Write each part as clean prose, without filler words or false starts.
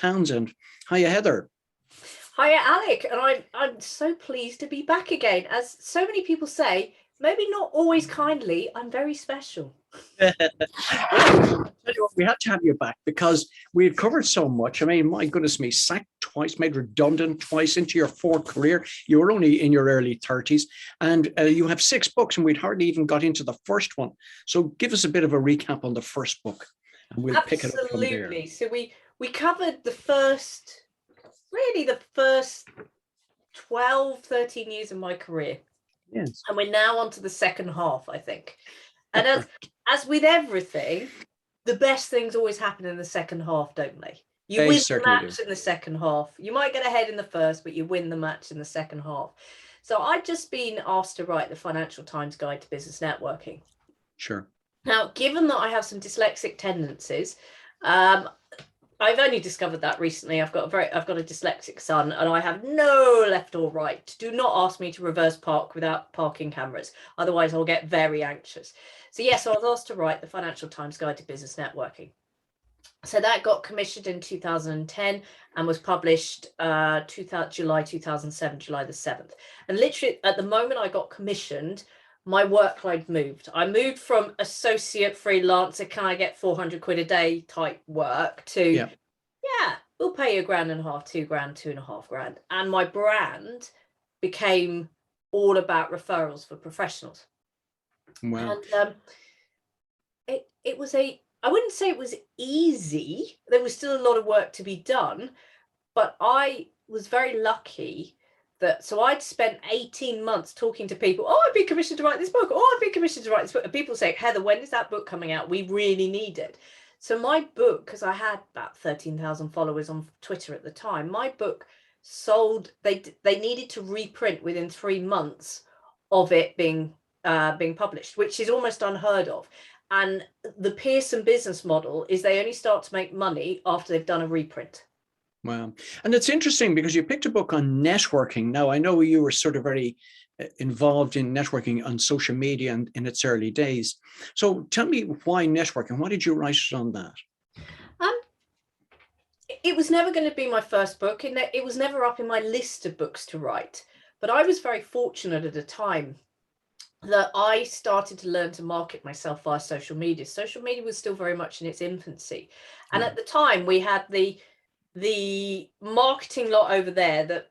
Townsend. Hiya, Heather. Hiya, Alec, and I'm so pleased to be back again. As so many people say, maybe not always kindly, I'm very special. Well, we had to have you back because we had covered so much. I mean, my goodness me, sacked twice, made redundant twice into your fourth career. You were only in your early 30s, and you have 6 books, and we'd hardly even got into the first one. So give us a bit of a recap on the first book, and we'll pick it up from there. Absolutely. So we covered the first 12, 13 years of my career. Yes. And we're now on to the second half, I think. And as with everything, the best things always happen in the second half, don't they? You win the match in the second half. You might get ahead in the first, but you win the match in the second half. So I've just been asked to write the Financial Times Guide to Business Networking. Sure. Now, given that I have some dyslexic tendencies, I've only discovered that recently. I've got a dyslexic son, and I have no left or right. Do not ask me to reverse park without parking cameras. Otherwise, I'll get very anxious. So yes, I was asked to write the Financial Times Guide to Business Networking. So that got commissioned in 2010 and was published July 2007, July the 7th. And literally at the moment I got commissioned, my workload moved. I moved from associate freelancer, can I get 400 quid a day type work to, yeah, we'll pay you £1.5 grand, £2 grand, £2.5 grand. And my brand became all about referrals for professionals. Wow. And it was I wouldn't say it was easy. There was still a lot of work to be done, but I was very lucky so I'd spent 18 months talking to people. Oh, I've been commissioned to write this book. Oh, I've been commissioned to write this book. And people say, Heather, when is that book coming out? We really need it. So my book, because I had about 13,000 followers on Twitter at the time, my book sold. They needed to reprint within 3 months of it being published, which is almost unheard of. And the Pearson business model is they only start to make money after they've done a reprint. Wow. And it's interesting because you picked a book on networking. Now, I know you were sort of very involved in networking on social media and in its early days. So tell me why networking? Why did you write it on that? It was never going to be my first book. It was never up in my list of books to write. But I was very fortunate at a time that I started to learn to market myself via social media. Social media was still very much in its infancy. And at the time we had the marketing lot over there that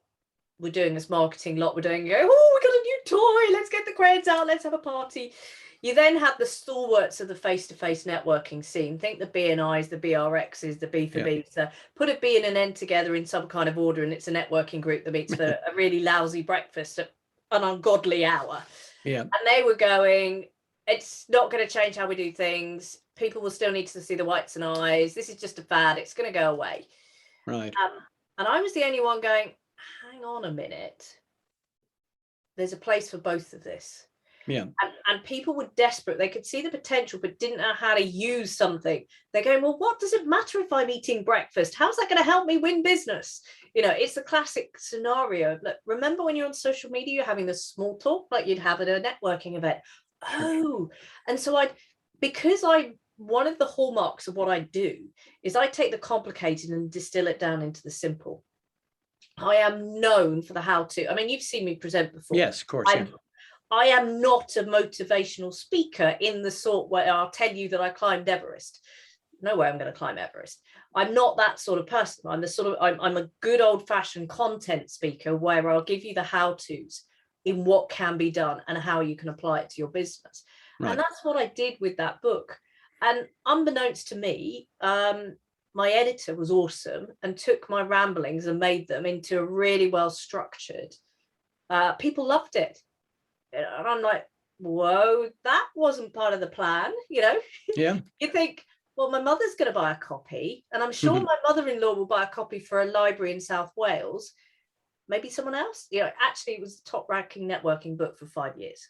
we're doing this marketing lot. We're doing, oh, we got a new toy. Let's get the creds out. Let's have a party. You then had the stalwarts of the face-to-face networking scene. Think the BNIs, the BRXs, the B4Bs. Put a B and an N together in some kind of order, and it's a networking group that meets for a really lousy breakfast at an ungodly hour. Yeah. And they were going, it's not going to change how we do things. People will still need to see the whites and eyes. This is just a fad. It's going to go away. Right. And I was the only one going, hang on a minute. There's a place for both of this. Yeah. And people were desperate. They could see the potential, but didn't know how to use something. They're going, well, what does it matter if I'm eating breakfast? How's that going to help me win business? It's the classic scenario. Look, remember when you're on social media, you're having this small talk like you'd have at a networking event. Oh, and so one of the hallmarks of what I do is I take the complicated and distill it down into the simple. I am known for the how-to. I mean, you've seen me present before. Yes, of course. I am not a motivational speaker in the sort where I'll tell you that I climbed Everest. No way I'm going to climb Everest. I'm not that sort of person. I'm a good old-fashioned content speaker where I'll give you the how-tos in what can be done and how you can apply it to your business. Right. And that's what I did with that book. And unbeknownst to me, my editor was awesome and took my ramblings and made them into a really well structured. People loved it. And I'm like, whoa, that wasn't part of the plan, Yeah. You think, well, my mother's going to buy a copy, and I'm sure my mother-in-law will buy a copy for a library in South Wales. Maybe someone else. Actually, it was the top-ranking networking book for 5 years.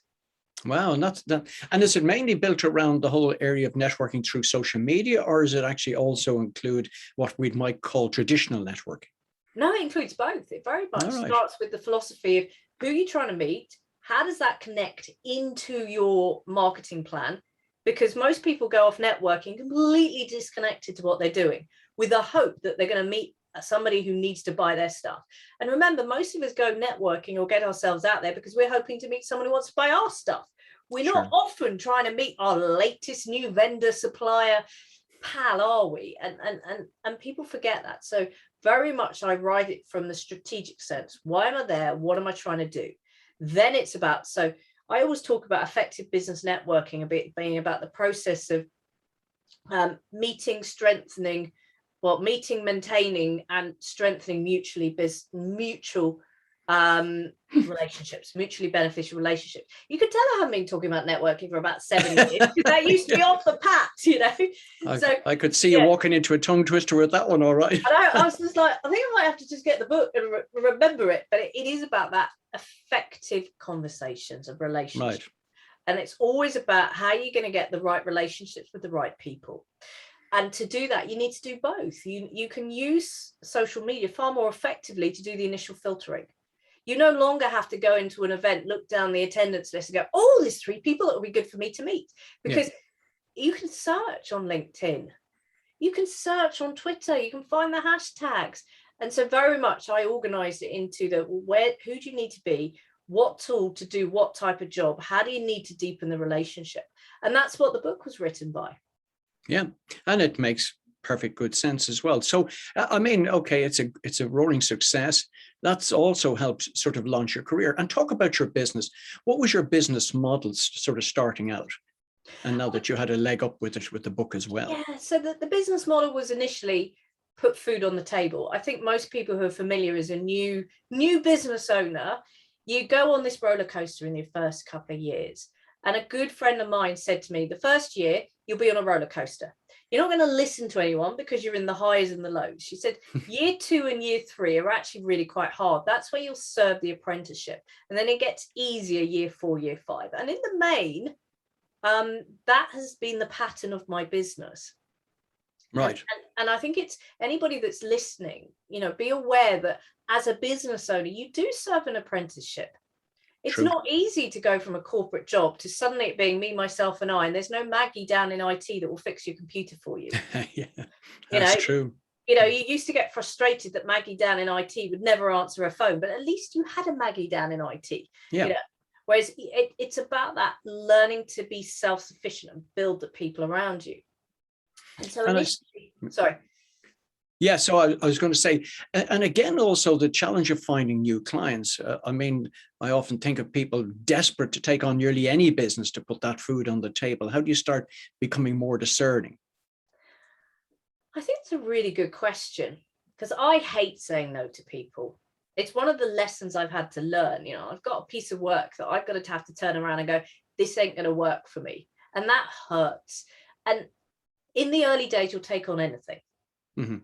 Wow, and is it mainly built around the whole area of networking through social media, or does it actually also include what we might call traditional networking? No, it includes both. It very much starts with the philosophy of who you're trying to meet. How does that connect into your marketing plan? Because most people go off networking completely disconnected to what they're doing with the hope that they're going to meet somebody who needs to buy their stuff. And remember, most of us go networking or get ourselves out there because we're hoping to meet someone who wants to buy our stuff. We're not often trying to meet our latest new vendor, supplier, pal, are we? And people forget that. So very much I write it from the strategic sense. Why am I there? What am I trying to do? Then it's about, so I always talk about effective business networking being about the process of meeting, maintaining and strengthening mutual relationships, mutually beneficial relationships. You could tell I haven't been talking about networking for about 7 years because that used to be off the pat, you know. I could see you walking into a tongue twister with that one, all right. I was just like, I think I might have to just get the book and remember it, but it is about that effective conversations of relationships. Right. And it's always about how you're going to get the right relationships with the right people. And to do that, you need to do both. You can use social media far more effectively to do the initial filtering. You no longer have to go into an event, look down the attendance list and go, oh, there's 3 people that will be good for me to meet. Because you can search on LinkedIn. You can search on Twitter. You can find the hashtags. And so very much I organized it into who do you need to be? What tool to do what type of job? How do you need to deepen the relationship? And that's what the book was written by. Yeah, and it makes perfect good sense as well. So, I mean, okay, it's a roaring success. That's also helped sort of launch your career. And talk about your business. What was your business model sort of starting out? And now that you had a leg up with it, with the book as well. Yeah, so the business model was initially put food on the table. I think most people who are familiar as a new business owner, you go on this roller coaster in your first couple of years. And a good friend of mine said to me, the first year, you'll be on a roller coaster. You're not going to listen to anyone because you're in the highs and the lows. She said, year 2 and year 3 are actually really quite hard. That's where you'll serve the apprenticeship. And then it gets easier year 4, year 5. And in the main, that has been the pattern of my business. Right. And I think it's anybody that's listening, be aware that as a business owner, you do serve an apprenticeship. It's True. Not easy to go from a corporate job to suddenly it being me, myself, and I, and there's no Maggie down in IT that will fix your computer for you. Yeah, that's true. You used to get frustrated that Maggie down in IT would never answer a phone, but at least you had a Maggie down in IT. Yeah. Whereas it's about that learning to be self-sufficient and build the people around you. And so sorry. Yeah, so I was going to say, and again, also the challenge of finding new clients. I mean, I often think of people desperate to take on nearly any business to put that food on the table. How do you start becoming more discerning? I think it's a really good question because I hate saying no to people. It's one of the lessons I've had to learn. I've got a piece of work that I've got to have to turn around and go, this ain't going to work for me. And that hurts. And in the early days, you'll take on anything. Mm-hmm.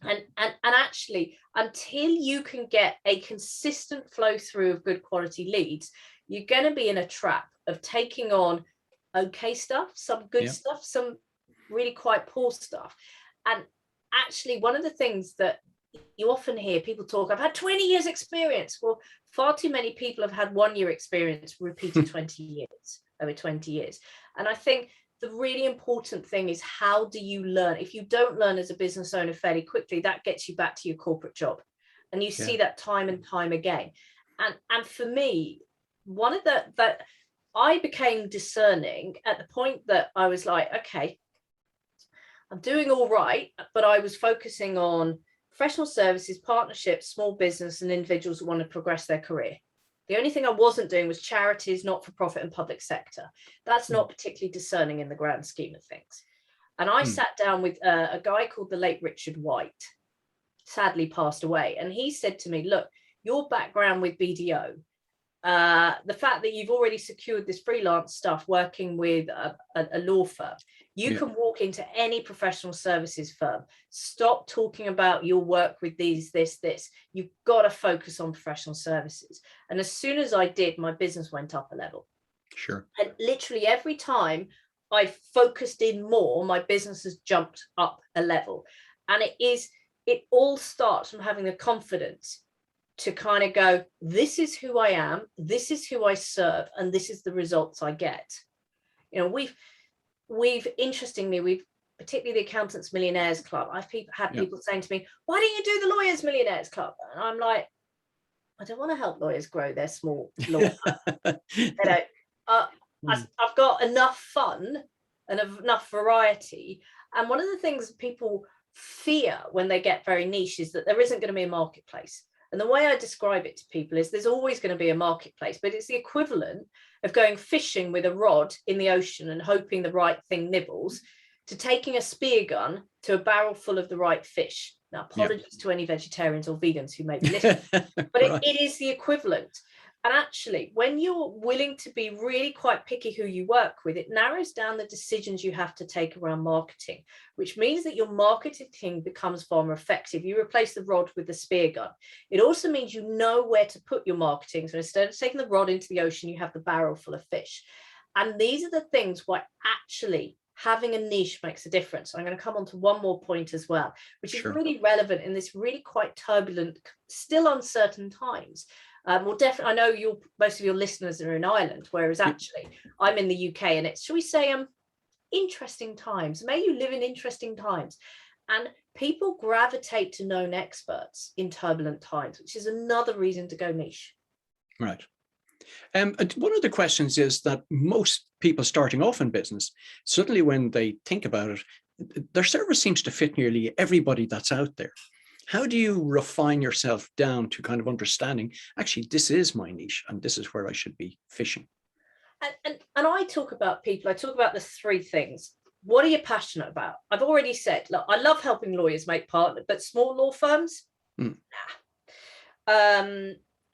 And actually, until you can get a consistent flow through of good quality leads, you're going to be in a trap of taking on okay stuff, some good stuff, some really quite poor stuff. And actually, one of the things that you often hear people talk, I've had 20 years experience. Well, far too many people have had 1 year experience repeated 20 years, over 20 years. And I think the really important thing is, how do you learn? If you don't learn as a business owner fairly quickly, that gets you back to your corporate job. And you see that time and time again. And for me, one of that I became discerning at the point that I was like, okay, I'm doing all right, but I was focusing on professional services, partnerships, small business, and individuals who want to progress their career. The only thing I wasn't doing was charities, not-for-profit, and public sector. That's not particularly discerning in the grand scheme of things. And I sat down with a guy called the late Richard White, sadly passed away. And he said to me, look, your background with BDO, the fact that you've already secured this freelance stuff working with a law firm, you can walk into any professional services firm. Stop talking about your work with this. You've got to focus on professional services. And as soon as I did, my business went up a level. Sure. And literally every time I focused in more, my business has jumped up a level. And it all starts from having the confidence to kind of go, this is who I am, this is who I serve, and this is the results I get. We've interestingly, we've particularly the Accountants Millionaires Club, I've had people saying to me, why don't you do the Lawyers Millionaires Club? And I'm like, I don't want to help lawyers grow their small law firm. I've got enough fun and enough variety. And one of the things people fear when they get very niche is that there isn't going to be a marketplace. And the way I describe it to people is there's always going to be a marketplace, but it's the equivalent of going fishing with a rod in the ocean and hoping the right thing nibbles, to taking a spear gun to a barrel full of the right fish. Now, apologies to any vegetarians or vegans who may be listening, but right. it is the equivalent. And actually, when you're willing to be really quite picky who you work with, it narrows down the decisions you have to take around marketing, which means that your marketing becomes far more effective. You replace the rod with the spear gun. It also means you know where to put your marketing. So instead of taking the rod into the ocean, you have the barrel full of fish. And these are the things why actually having a niche makes a difference. I'm going to come on to one more point as well, which is really relevant in this really quite turbulent, still uncertain times. Well, definitely, I know most of your listeners are in Ireland, whereas actually I'm in the UK, and it's, shall we say, interesting times. May you live in interesting times. And people gravitate to known experts in turbulent times, which is another reason to go niche. Right. One of the questions is that most people starting off in business, suddenly when they think about it, their service seems to fit nearly everybody that's out there. How do you refine yourself down to kind of understanding, actually, this is my niche and this is where I should be fishing? And I talk about the three things. What are you passionate about? I've already said, look, I love helping lawyers make partners, but small law firms, nah.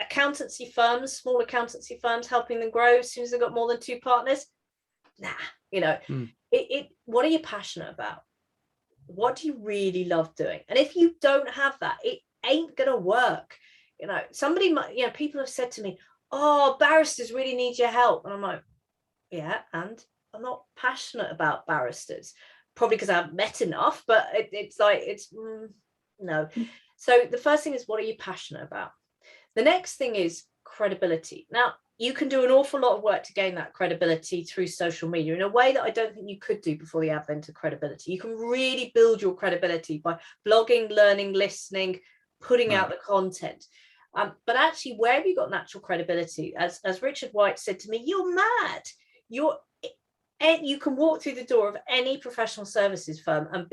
Accountancy firms, small accountancy firms, helping them grow as soon as they've got more than 2 partners, nah. What are you passionate about? What do you really love doing? And if you don't have that, it ain't gonna work. People have said to me, oh, barristers really need your help. And I'm like, yeah, and I'm not passionate about barristers, probably because I haven't met enough, but no. So the first thing is, what are you passionate about? The next thing is credibility. Now, you can do an awful lot of work to gain that credibility through social media in a way that I don't think you could do before the advent of credibility. You can really build your credibility by blogging, learning, listening, putting out the content. But actually, where have you got natural credibility? As Richard White said to me, you're mad. You can walk through the door of any professional services firm and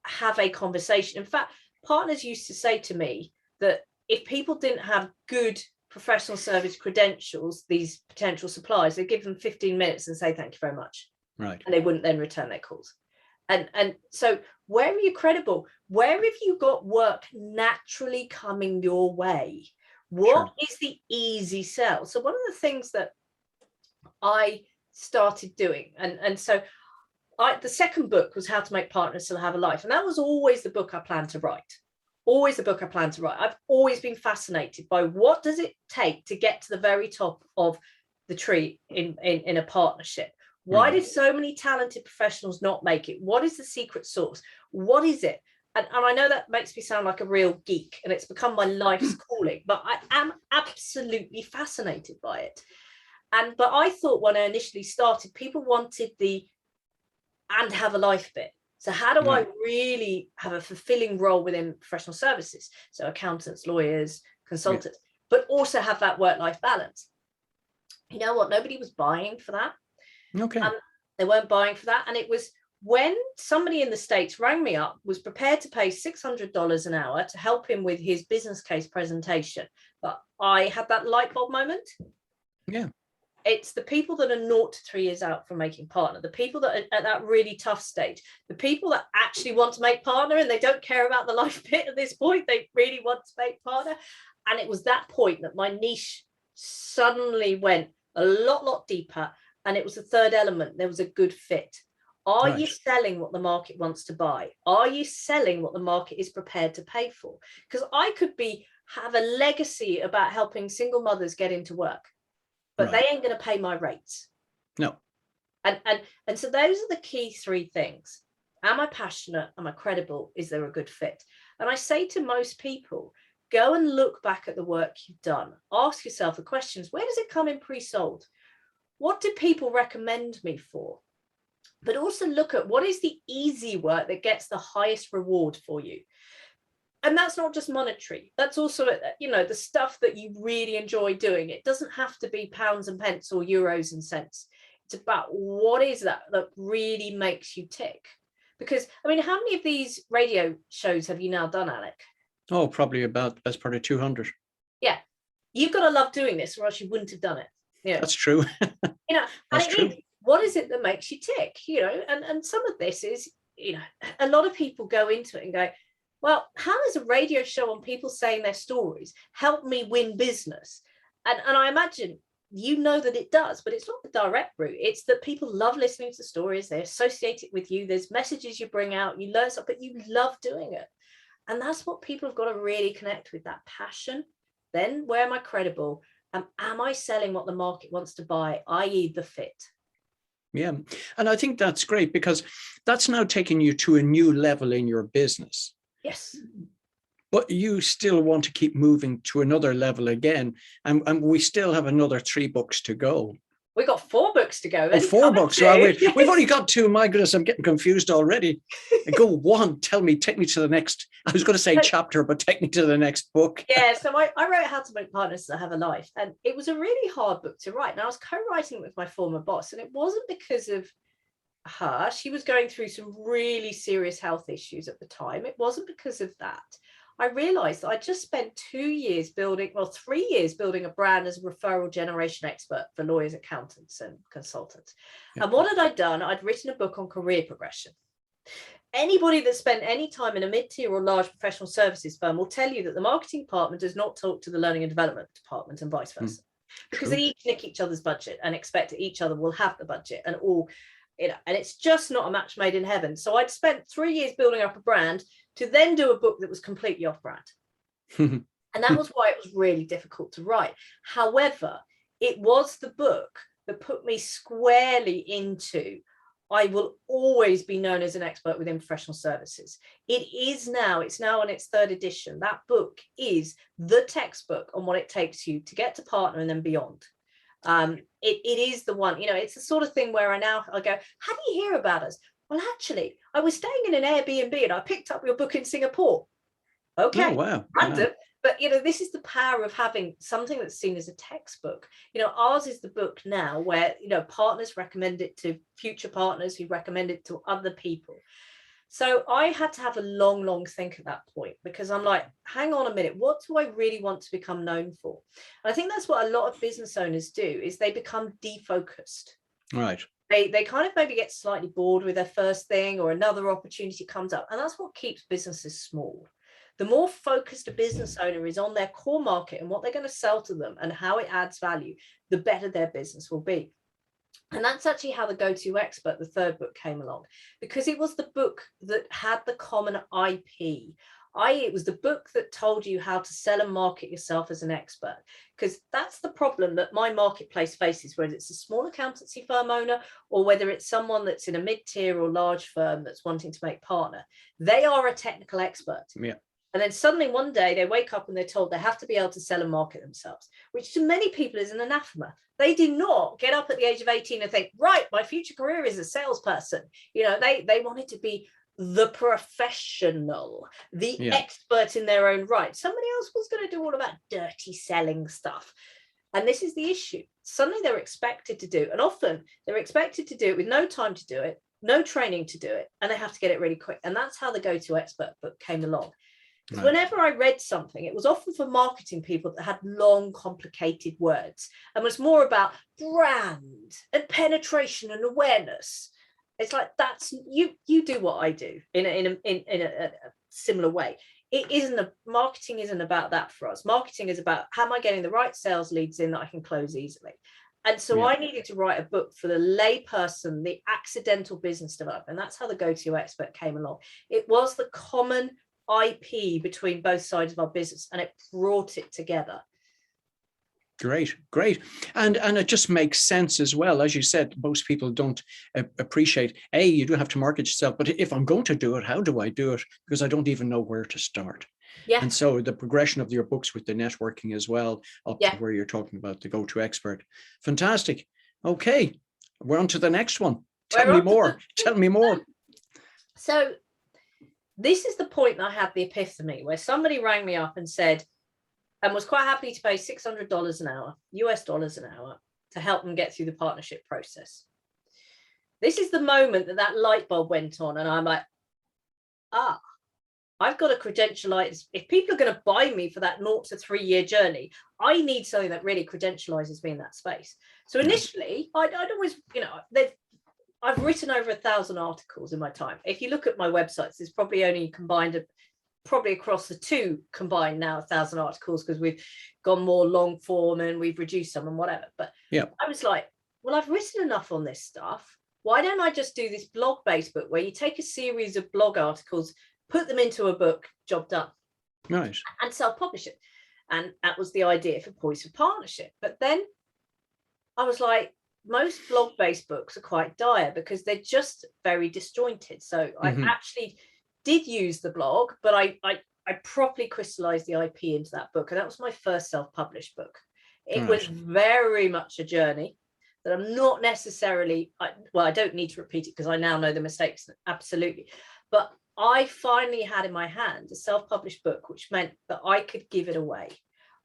have a conversation. In fact, partners used to say to me that if people didn't have good professional service credentials, these potential suppliers, they give them 15 minutes and say thank you very much, right? And they wouldn't then return their calls. And so where are you credible? Where have you got work naturally coming your way? What is the easy sell? So one of the things that I started doing, and so the second book was How to Make Partners Still Have a Life, and that was always the book I planned to write. I've always been fascinated by what does it take to get to the very top of the tree in a partnership. Why did so many talented professionals not make it? What is the secret sauce? What is it? And I know that makes me sound like a real geek, and it's become my life's calling, but I am absolutely fascinated by it. But I thought when I initially started, people wanted the and have a life bit. So how do I really have a fulfilling role within professional services? So accountants, lawyers, consultants, but also have that work-life balance. You know what? Nobody was buying for that. Okay. They weren't buying for that. And it was when somebody in the States rang me up, was prepared to pay $600 an hour to help him with his business case presentation. But I had that light bulb moment. Yeah. It's the people that are 0 to 3 years out from making partner, the people that are at that really tough stage, the people that actually want to make partner and they don't care about the life bit at this point, they really want to make partner. And it was that point that my niche suddenly went a lot deeper. And it was the third element. There was a good fit. Are you selling what the market wants to buy? Are you selling what the market is prepared to pay for? Because I could have a legacy about helping single mothers get into work, but they ain't going to pay my rates. No. And so those are the key 3 things. Am I passionate? Am I credible? Is there a good fit? And I say to most people, go and look back at the work you've done. Ask yourself the questions. Where does it come in pre-sold? What do people recommend me for? but also look at what is the easy work that gets the highest reward for you. And that's not just monetary. That's also, you know, the stuff that you really enjoy doing. It doesn't have to be pounds and pence or euros and cents. It's about what is that really makes you tick. Because, I mean, how many of these radio shows have you now done, Alec? Oh, probably about best part of 200. Yeah. You've got to love doing this or else you wouldn't have done it. Yeah. That's true. You know, That's true. What is it that makes you tick? You know, and some of this is, you know, a lot of people go into it and go, well, how does a radio show on people saying their stories help me win business? And I imagine you know that it does, but it's not the direct route. It's that people love listening to stories. They associate it with you. There's messages you bring out. You learn something, but you love doing it. And that's what people have got to really connect with, that passion. Then where am I credible? Am I selling what the market wants to buy, i.e. the fit? Yeah. And I think that's great because that's now taking you to a new level in your business. Yes. But you still want to keep moving to another level again. And we still have another 3 books to go. We got 4 books to go. Oh, 4 books. Well, we've only got 2. My goodness, I'm getting confused already. Go one, take me to the next. I was going to say chapter, but take me to the next book. Yeah, so I wrote How to Make Partners That Have a Life. And it was a really hard book to write. And I was co-writing it with my former boss. And it wasn't because of her. She was going through some really serious health issues at the time. It wasn't because of that. I realized that I just spent 3 years building a brand as a referral generation expert for lawyers, accountants, and consultants. Yeah. And what had I done? I'd written a book on career progression. Anybody that spent any time in a mid-tier or large professional services firm will tell you that the marketing department does not talk to the learning and development department and vice versa. Because they each nick each other's budget and expect that each other will have the budget and all, you know, and it's just not a match made in heaven. So I'd spent 3 years building up a brand to then do a book that was completely off brand. And that was why it was really difficult to write. However, it was the book that put me squarely into, I will always be known as an expert within professional services. It's now on its 3rd edition. That book is the textbook on what it takes you to get to partner and then beyond. It is the one, you know, it's the sort of thing where I go, how do you hear about us? Well, actually, I was staying in an Airbnb and I picked up your book in Singapore. Okay. Oh, wow. Random. Wow. But, you know, this is the power of having something that's seen as a textbook. You know, ours is the book now where, you know, partners recommend it to future partners who recommend it to other people. So I had to have a long think at that point, because I'm like, hang on a minute, what do I really want to become known for? And I think that's what a lot of business owners do, is they become defocused. Right. They kind of maybe get slightly bored with their first thing, or another opportunity comes up. And that's what keeps businesses small. The more focused a business owner is on their core market and what they're going to sell to them and how it adds value, the better their business will be. And that's actually how the Go-To Expert, the 3rd book, came along, because it was the book that had the common IP. It was the book that told you how to sell and market yourself as an expert, because that's the problem that my marketplace faces, whether it's a small accountancy firm owner or whether it's someone that's in a mid-tier or large firm that's wanting to make partner. They are a technical expert. Yeah. And then suddenly one day they wake up and they're told they have to be able to sell and market themselves, which to many people is an anathema. They do not get up at the age of 18 and think, right, my future career is a salesperson. You know, they wanted to be the professional, the expert in their own right. Somebody else was going to do all of that dirty selling stuff. And this is the issue. Suddenly they're expected to do, and often they're expected to do it with no time to do it, no training to do it, and they have to get it really quick. And that's how the Go-To Expert book came along. Because whenever I read something, it was often for marketing people that had long, complicated words and was more about brand and penetration and awareness. It's like, that's you do what I do in a similar way. Marketing isn't about that for us. Marketing is about, how am I getting the right sales leads in that I can close easily? And so I needed to write a book for the layperson, the accidental business developer. And that's how the Go-To Expert came along. It was the common IP between both sides of our business, and it brought it together. Great. And it just makes sense as well. As you said, most people don't appreciate, you do have to market yourself, but if I'm going to do it, how do I do it? Because I don't even know where to start. Yeah. And so the progression of your books with the networking as well, up to where you're talking about the Go-To Expert. Fantastic. Okay, we're on to the next one. Tell me more. Tell me more. So this is the point that I had the epiphany, where somebody rang me up and said, and was quite happy to pay $600 an hour, US dollars an hour, to help them get through the partnership process. This is the moment that light bulb went on, and I'm like, I've got to credentialize. If people are going to buy me for that 0 to 3 year journey, I need something that really credentializes me in that space. So initially, I'd always, I've written over 1,000 articles in my time. If you look at my websites, there's probably only combined, probably across the two combined now, 1,000 articles, because we've gone more long form and we've reduced some and whatever. But I was like, well, I've written enough on this stuff. Why don't I just do this blog-based book where you take a series of blog articles, put them into a book, job done. Nice. And self-publish it. And that was the idea for Poise for Partnership. But then I was like, most blog-based books are quite dire because they're just very disjointed. So I actually did use the blog, but I properly crystallized the IP into that book. And that was my first self-published book. It was very much a journey that I'm not necessarily, I don't need to repeat it because I now know the mistakes, absolutely. But I finally had in my hand a self-published book, which meant that I could give it away.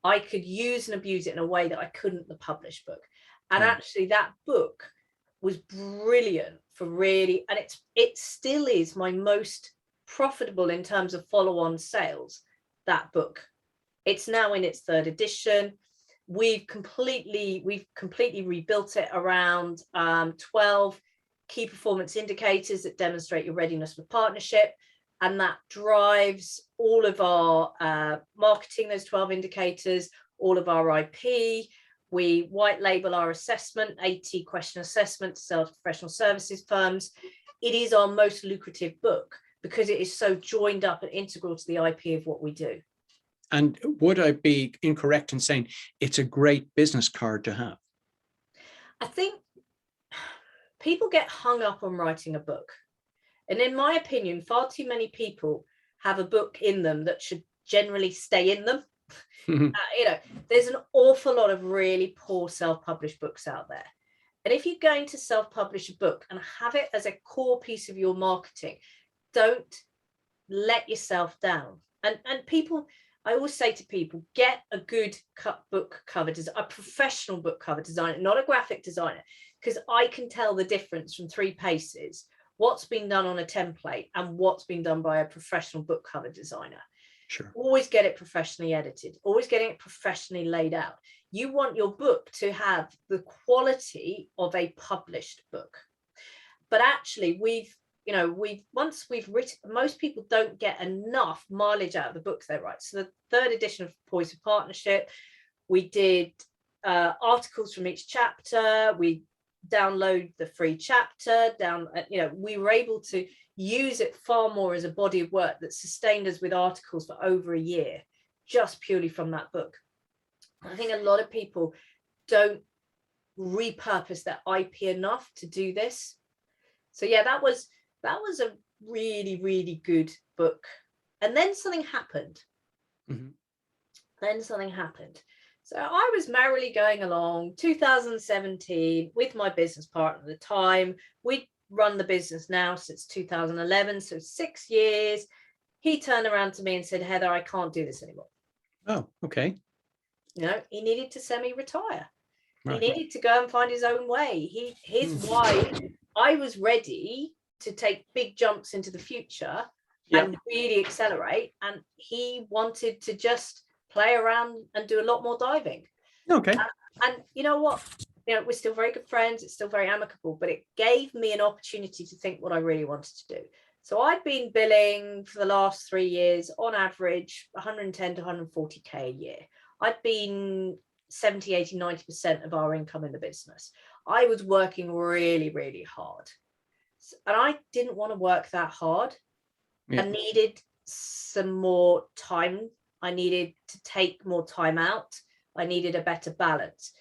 I could use and abuse it in a way that I couldn't the published book. And actually that book was brilliant for really, and it still is my most profitable in terms of follow-on sales, that book. It's now in its 3rd edition. We've completely rebuilt it around 12 key performance indicators that demonstrate your readiness for partnership. And that drives all of our marketing, those 12 indicators, all of our IP. We white label our assessment, 80 question assessment to sell to professional services firms. It is our most lucrative book because it is so joined up and integral to the IP of what we do. And would I be incorrect in saying it's a great business card to have? I think people get hung up on writing a book. And in my opinion, far too many people have a book in them that should generally stay in them. There's an awful lot of really poor self-published books out there. And if you're going to self-publish a book and have it as a core piece of your marketing, don't let yourself down. And people, I always say to people, get a good book cover design, a professional book cover designer, not a graphic designer, because I can tell the difference from 3 paces, what's been done on a template and what's been done by a professional book cover designer. Sure. Always get it professionally edited, always getting it professionally laid out. You want your book to have the quality of a published book. But actually, once we've written, most people don't get enough mileage out of the books they write. So the 3rd edition of Poise for Partnership, we did articles from each chapter. We download the free chapter we were able to use it far more as a body of work that sustained us with articles for over a year, just purely from that book. I think a lot of people don't repurpose their IP enough to do this. So yeah, that was a really, really good book. And then something happened. So I was merrily going along 2017 with my business partner at the time. We'd run the business now since 2011, so 6 years. He turned around to me and said, Heather, I can't do this anymore. Oh, okay. He needed to semi-retire. Right. He needed to go and find his own way. His why, I was ready to take big jumps into the future and really accelerate. And he wanted to just play around and do a lot more diving. Okay. And you know what? We're still very good friends. It's still very amicable, but it gave me an opportunity to think what I really wanted to do. So I'd been billing for the last 3 years, on average, 110 to 140K a year. I'd been 70, 80, 90% of our income in the business. I was working really, really hard. And I didn't want to work that hard. I needed some more time. I needed to take more time out. I needed a better balance.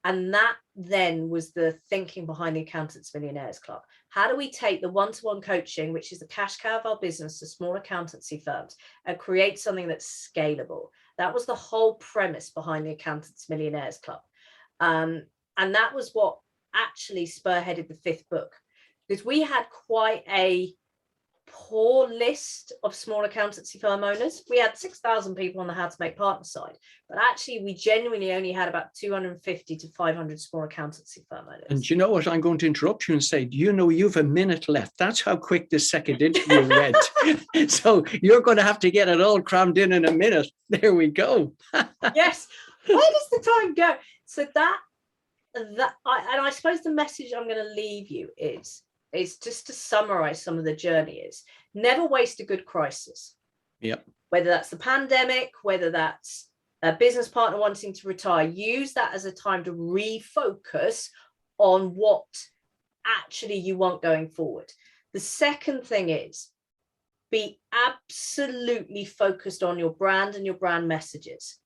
And that then was the thinking behind the Accountants Millionaires Club. How do we take the one-to-one coaching, which is the cash cow of our business, to small accountancy firms, and create something that's scalable? That was the whole premise behind the Accountants Millionaires Club. And that was what actually spearheaded the 5th book. because we had quite a poor list of small accountancy firm owners. We had 6,000 people on the How to Make Partner side, but actually we genuinely only had about 250 to 500 small accountancy firm owners. And you know what? I'm going to interrupt you and say, you know, you've a minute left. That's how quick this second interview went. So you're going to have to get it all crammed in a minute. There we go. Yes. Where does the time go? So I suppose the message I'm going to leave you is just to summarize some of the journey is never waste a good crisis. Yep. Whether that's the pandemic, whether that's a business partner wanting to retire, use that as a time to refocus on what actually you want going forward. The second thing is be absolutely focused on your brand and your brand messages.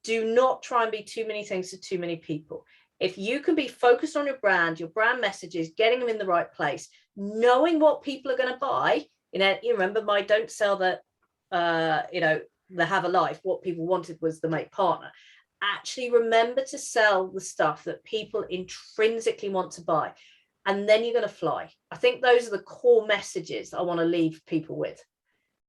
Do not try and be too many things to too many people. If you can be focused on your brand messages, getting them in the right place, knowing what people are going to buy, you remember my don't sell the have a life. What people wanted was the make partner. Actually remember to sell the stuff that people intrinsically want to buy. And then you're going to fly. I think those are the core messages that I want to leave people with.